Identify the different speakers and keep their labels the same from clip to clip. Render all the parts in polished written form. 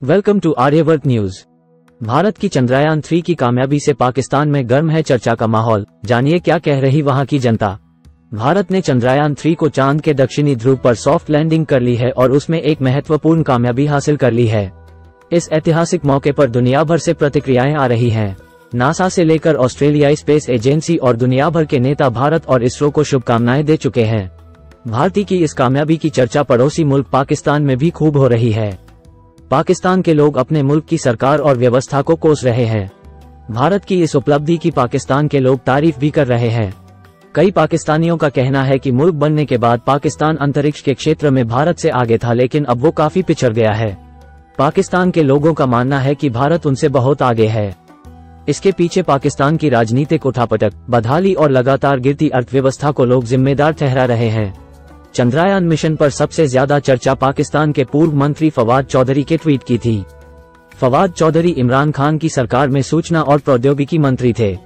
Speaker 1: Welcome to Aryavart news. Bharat की चंद्रयान 3 की कामयाबी से पाकिस्तान में गर्म है चर्चा का माहौल। जानिए क्या कह रही वहां की जनता। भारत ने चंद्रयान 3 को चांद के दक्षिणी ध्रुव पर सॉफ्ट लैंडिंग कर ली है और उसमें एक महत्वपूर्ण कामयाबी हासिल कर ली है। इस ऐतिहासिक मौके पर दुनिया भर से प्रतिक्रियाएं आ रही हैं। नासा से लेकर ऑस्ट्रेलियाई स्पेस एजेंसी और दुनिया भर के नेता भारत और इसरो को शुभकामनाएं दे चुके हैं। भारतीय की इस कामयाबी की चर्चा पड़ोसी मुल्क पाकिस्तान में भी खूब हो रही है। पाकिस्तान के लोग अपने मुल्क की सरकार और व्यवस्था को कोस रहे हैं। भारत की इस उपलब्धि की पाकिस्तान के लोग तारीफ भी कर रहे हैं। कई पाकिस्तानियों का कहना है कि मुल्क बनने के बाद पाकिस्तान अंतरिक्ष के क्षेत्र में भारत से आगे था, लेकिन अब वो काफी पिछड़ गया है। पाकिस्तान के लोगों का मानना है कि भारत उनसे बहुत आगे है। इसके पीछे पाकिस्तान की राजनीतिक उठापटक, बदहाली और लगातार गिरती अर्थव्यवस्था को लोग जिम्मेदार ठहरा रहे हैं। चंद्रयान मिशन पर सबसे ज्यादा चर्चा पाकिस्तान के पूर्व मंत्री फवाद चौधरी के ट्वीट की थी। फवाद चौधरी इमरान खान की सरकार में सूचना और प्रौद्योगिकी मंत्री थे।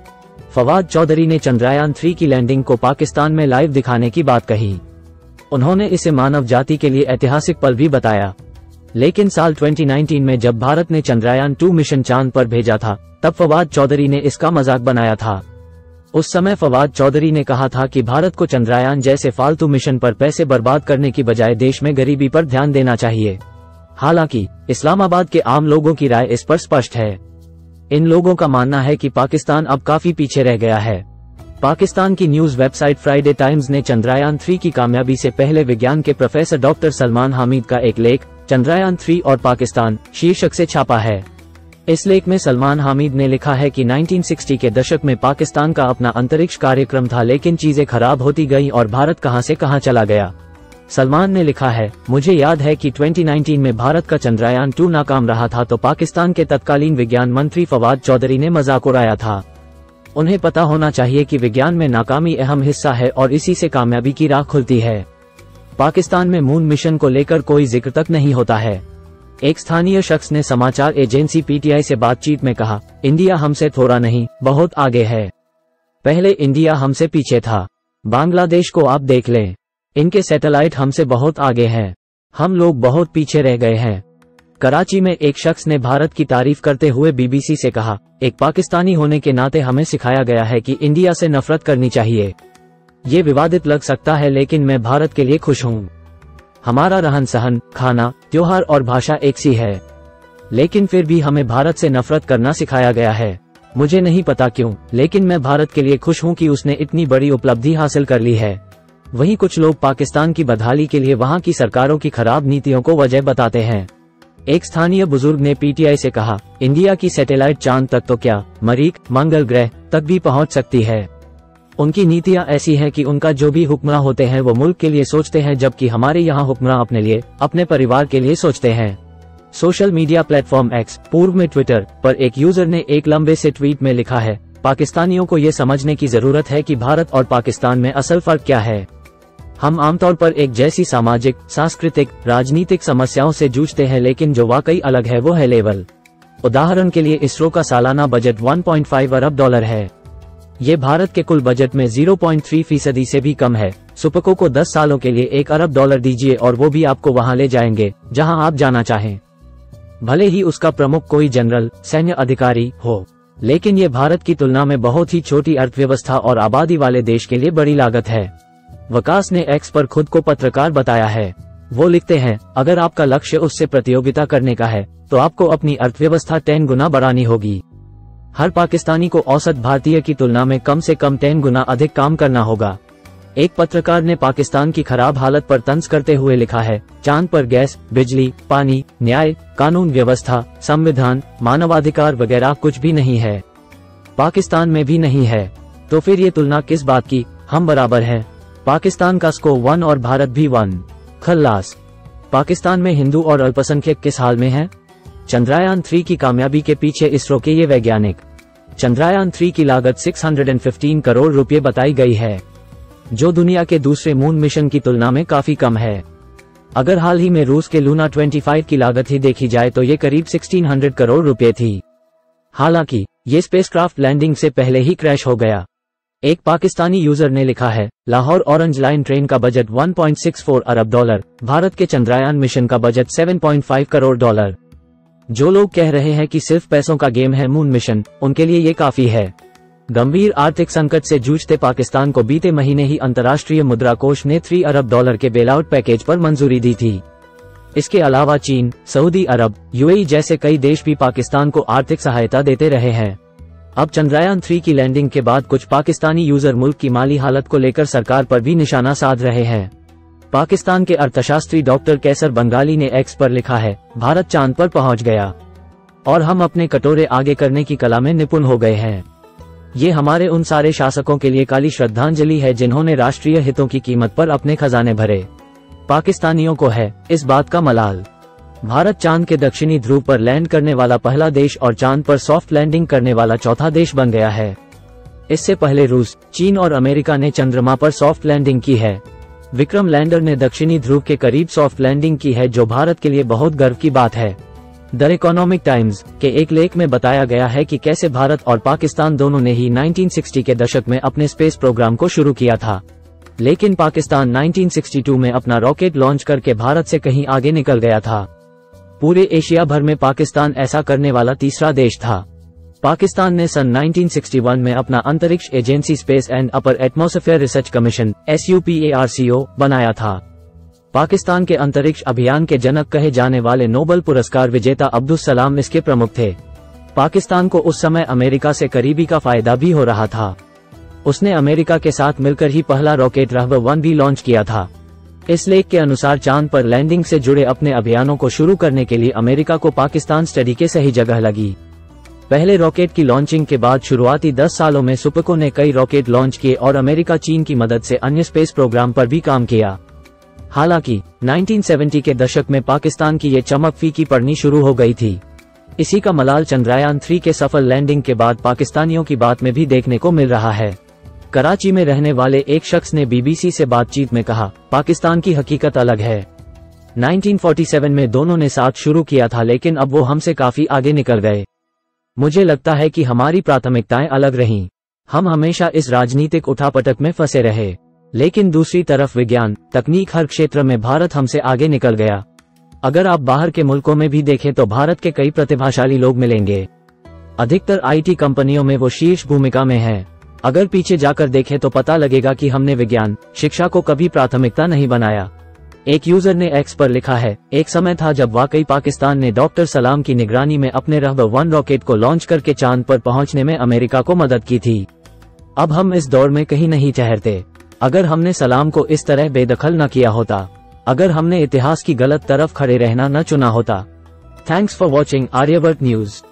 Speaker 1: फवाद चौधरी ने चंद्रयान 3 की लैंडिंग को पाकिस्तान में लाइव दिखाने की बात कही। उन्होंने इसे मानव जाति के लिए ऐतिहासिक पल भी बताया। लेकिन साल 2019 में जब भारत ने चंद्रयान 2 मिशन चांद पर भेजा था, तब फवाद चौधरी ने इसका मजाक बनाया था। उस समय फवाद चौधरी ने कहा था कि भारत को चंद्रयान जैसे फालतू मिशन पर पैसे बर्बाद करने की बजाय देश में गरीबी पर ध्यान देना चाहिए। हालांकि इस्लामाबाद के आम लोगों की राय इस पर स्पष्ट है। इन लोगों का मानना है कि पाकिस्तान अब काफी पीछे रह गया है। पाकिस्तान की न्यूज वेबसाइट फ्राइडे टाइम्स ने चंद्रयान 3 की कामयाबी से पहले विज्ञान के प्रोफेसर डॉक्टर सलमान हामिद का एक लेख चंद्रयान 3 और पाकिस्तान शीर्षक से छापा है। इस लेख में सलमान हामिद ने लिखा है कि 1960 के दशक में पाकिस्तान का अपना अंतरिक्ष कार्यक्रम था, लेकिन चीजें खराब होती गईं और भारत कहां से कहां चला गया। सलमान ने लिखा है, मुझे याद है कि 2019 में भारत का चंद्रयान 2 नाकाम रहा था तो पाकिस्तान के तत्कालीन विज्ञान मंत्री फवाद चौधरी ने मजाक उड़ाया था। उन्हें पता होना चाहिए कि विज्ञान में नाकामी अहम हिस्सा है और इसी से कामयाबी की राह खुलती है। पाकिस्तान में मून मिशन को लेकर कोई जिक्र तक नहीं होता है। एक स्थानीय शख्स ने समाचार एजेंसी पीटीआई से बातचीत में कहा, इंडिया हमसे थोड़ा नहीं, बहुत आगे है। पहले इंडिया हमसे पीछे था। बांग्लादेश को आप देख लें, इनके सैटेलाइट हमसे बहुत आगे हैं। हम लोग बहुत पीछे रह गए हैं। कराची में एक शख्स ने भारत की तारीफ करते हुए बीबीसी से कहा, एक पाकिस्तानी होने के नाते हमें सिखाया गया है कि इंडिया से नफरत करनी चाहिए। ये विवादित लग सकता है, लेकिन मैं भारत के लिए खुश हूँ। हमारा रहन सहन, खाना, त्योहार और भाषा एक सी है, लेकिन फिर भी हमें भारत से नफरत करना सिखाया गया है। मुझे नहीं पता क्यों, लेकिन मैं भारत के लिए खुश हूं कि उसने इतनी बड़ी उपलब्धि हासिल कर ली है। वहीं कुछ लोग पाकिस्तान की बदहाली के लिए वहां की सरकारों की खराब नीतियों को वजह बताते हैं। एक स्थानीय बुजुर्ग ने पीटीआई से कहा, इंडिया की सैटेलाइट चांद तक तो क्या, मरीख, मंगल ग्रह तक भी पहुंच सकती है। उनकी नीतियां ऐसी हैं कि उनका जो भी हुक्मरान होते हैं वो मुल्क के लिए सोचते हैं, जबकि हमारे यहाँ हुक्मरान अपने लिए, अपने परिवार के लिए सोचते हैं। सोशल मीडिया प्लेटफॉर्म एक्स, पूर्व में ट्विटर, पर एक यूजर ने एक लंबे से ट्वीट में लिखा है, पाकिस्तानियों को ये समझने की जरूरत है कि भारत और पाकिस्तान में असल फर्क क्या है। हम आमतौर पर एक जैसी सामाजिक, सांस्कृतिक, राजनीतिक समस्याओं से जूझते हैं, लेकिन जो वाकई अलग है वो है लेवल। उदाहरण के लिए इसरो का सालाना बजट 1.5 अरब डॉलर है। ये भारत के कुल बजट में 0.3% से भी कम है। सुपको को 10 सालों के लिए 1 अरब डॉलर दीजिए और वो भी आपको वहां ले जाएंगे जहां आप जाना चाहें, भले ही उसका प्रमुख कोई जनरल, सैन्य अधिकारी हो। लेकिन ये भारत की तुलना में बहुत ही छोटी अर्थव्यवस्था और आबादी वाले देश के लिए बड़ी लागत है। वकास ने एक्स पर खुद को पत्रकार बताया है। वो लिखते हैं, अगर आपका लक्ष्य उससे प्रतियोगिता करने का है तो आपको अपनी अर्थव्यवस्था 10 गुना बढ़ानी होगी। हर पाकिस्तानी को औसत भारतीय की तुलना में कम से कम 10 गुना अधिक काम करना होगा। एक पत्रकार ने पाकिस्तान की खराब हालत पर तंज करते हुए लिखा है, चांद पर गैस, बिजली, पानी, न्याय, कानून व्यवस्था, संविधान, मानवाधिकार वगैरह कुछ भी नहीं है। पाकिस्तान में भी नहीं है। तो फिर ये तुलना किस बात की। हम बराबर हैं। पाकिस्तान का स्कोर 1 और भारत भी 1। खल्लास। पाकिस्तान में हिंदू और अल्पसंख्यक किस हाल में है। चंद्रयान 3 की कामयाबी के पीछे इसरो के ये वैज्ञानिक। चंद्रयान 3 की लागत 615 करोड़ रुपए बताई गई है, जो दुनिया के दूसरे मून मिशन की तुलना में काफी कम है। अगर हाल ही में रूस के लूना 25 की लागत ही देखी जाए तो ये करीब 1600 करोड़ रुपए थी। हालांकि ये स्पेसक्राफ्ट लैंडिंग से पहले ही क्रैश हो गया। एक पाकिस्तानी यूजर ने लिखा है, लाहौर ऑरेंज लाइन ट्रेन का बजट 1.64 अरब डॉलर, भारत के चंद्रयान मिशन का बजट 7.5 करोड़ डॉलर। जो लोग कह रहे हैं कि सिर्फ पैसों का गेम है मून मिशन, उनके लिए ये काफी है। गंभीर आर्थिक संकट से जूझते पाकिस्तान को बीते महीने ही अंतर्राष्ट्रीय मुद्रा कोष ने $3 अरब के बेलआउट पैकेज पर मंजूरी दी थी। इसके अलावा चीन, सऊदी अरब, यूएई जैसे कई देश भी पाकिस्तान को आर्थिक सहायता देते रहे हैं। अब चंद्रयान 3 की लैंडिंग के बाद कुछ पाकिस्तानी यूजर मुल्क की माली हालत को लेकर सरकार पर भी निशाना साध रहे हैं। पाकिस्तान के अर्थशास्त्री डॉक्टर कैसर बंगाली ने एक्स पर लिखा है, भारत चांद पर पहुंच गया और हम अपने कटोरे आगे करने की कला में निपुण हो गए हैं। ये हमारे उन सारे शासकों के लिए काली श्रद्धांजलि है जिन्होंने राष्ट्रीय हितों की कीमत पर अपने खजाने भरे। पाकिस्तानियों को है इस बात का मलाल। भारत चांद के दक्षिणी ध्रुव पर लैंड करने वाला पहला देश और चांद पर सॉफ्ट लैंडिंग करने वाला चौथा देश बन गया है। इससे पहले रूस, चीन और अमेरिका ने चंद्रमा पर सॉफ्ट लैंडिंग की है। विक्रम लैंडर ने दक्षिणी ध्रुव के करीब सॉफ्ट लैंडिंग की है, जो भारत के लिए बहुत गर्व की बात है। द इकोनॉमिक टाइम्स के एक लेख में बताया गया है कि कैसे भारत और पाकिस्तान दोनों ने ही 1960 के दशक में अपने स्पेस प्रोग्राम को शुरू किया था, लेकिन पाकिस्तान 1962 में अपना रॉकेट लॉन्च करके भारत से कहीं आगे निकल गया था। पूरे एशिया भर में पाकिस्तान ऐसा करने वाला तीसरा देश था। पाकिस्तान ने सन 1961 में अपना अंतरिक्ष agency space and upper atmosphere research commission SUPARCO बनाया था। पाकिस्तान के अंतरिक्ष अभियान के जनक कहे जाने वाले नोबेल पुरस्कार विजेता अब्दुल सलाम इसके प्रमुख थे। पाकिस्तान को उस समय अमेरिका से करीबी का फायदा भी हो रहा था। उसने अमेरिका के साथ मिलकर ही पहला रॉकेट रहबर-1 भी लॉन्च किया था। इस लेख के अनुसार चांद पर लैंडिंग से जुड़े अपने अभियानों को शुरू करने के लिए अमेरिका को पाकिस्तान स्टडी के सही जगह लगी। पहले रॉकेट की लॉन्चिंग के बाद शुरुआती 10 सालों में सुपको ने कई रॉकेट लॉन्च किए और अमेरिका चीन की मदद से अन्य स्पेस प्रोग्राम पर भी काम किया। हालांकि 1970 के दशक में पाकिस्तान की ये चमक फीकी पड़नी शुरू हो गई थी। इसी का मलाल चंद्रयान 3 के सफल लैंडिंग के बाद पाकिस्तानियों की बात में भी देखने को मिल रहा है। कराची में रहने वाले एक शख्स ने BBC से बातचीत में कहा, पाकिस्तान की हकीकत अलग है। 1947 में दोनों ने साथ शुरू किया था, लेकिन अब वो हमसे काफी आगे निकल गए। मुझे लगता है कि हमारी प्राथमिकताएं अलग रहीं। हम हमेशा इस राजनीतिक उठापटक में फंसे रहे, लेकिन दूसरी तरफ विज्ञान, तकनीक हर क्षेत्र में भारत हमसे आगे निकल गया। अगर आप बाहर के मुल्कों में भी देखें तो भारत के कई प्रतिभाशाली लोग मिलेंगे। अधिकतर IT कंपनियों में वो शीर्ष भूमिका में हैं। अगर पीछे जाकर देखें तो पता लगेगा कि हमने विज्ञान, शिक्षा को कभी प्राथमिकता नहीं बनाया। एक यूजर ने एक्स पर लिखा है, एक समय था जब वाकई पाकिस्तान ने डॉक्टर सलाम की निगरानी में अपने रहबर-1 रॉकेट को लॉन्च करके चांद पर पहुंचने में अमेरिका को मदद की थी। अब हम इस दौर में कहीं नहीं ठहरते। अगर हमने सलाम को इस तरह बेदखल न किया होता, अगर हमने इतिहास की गलत तरफ खड़े रहना न चुना होता। Thanks for watching Aryavart news.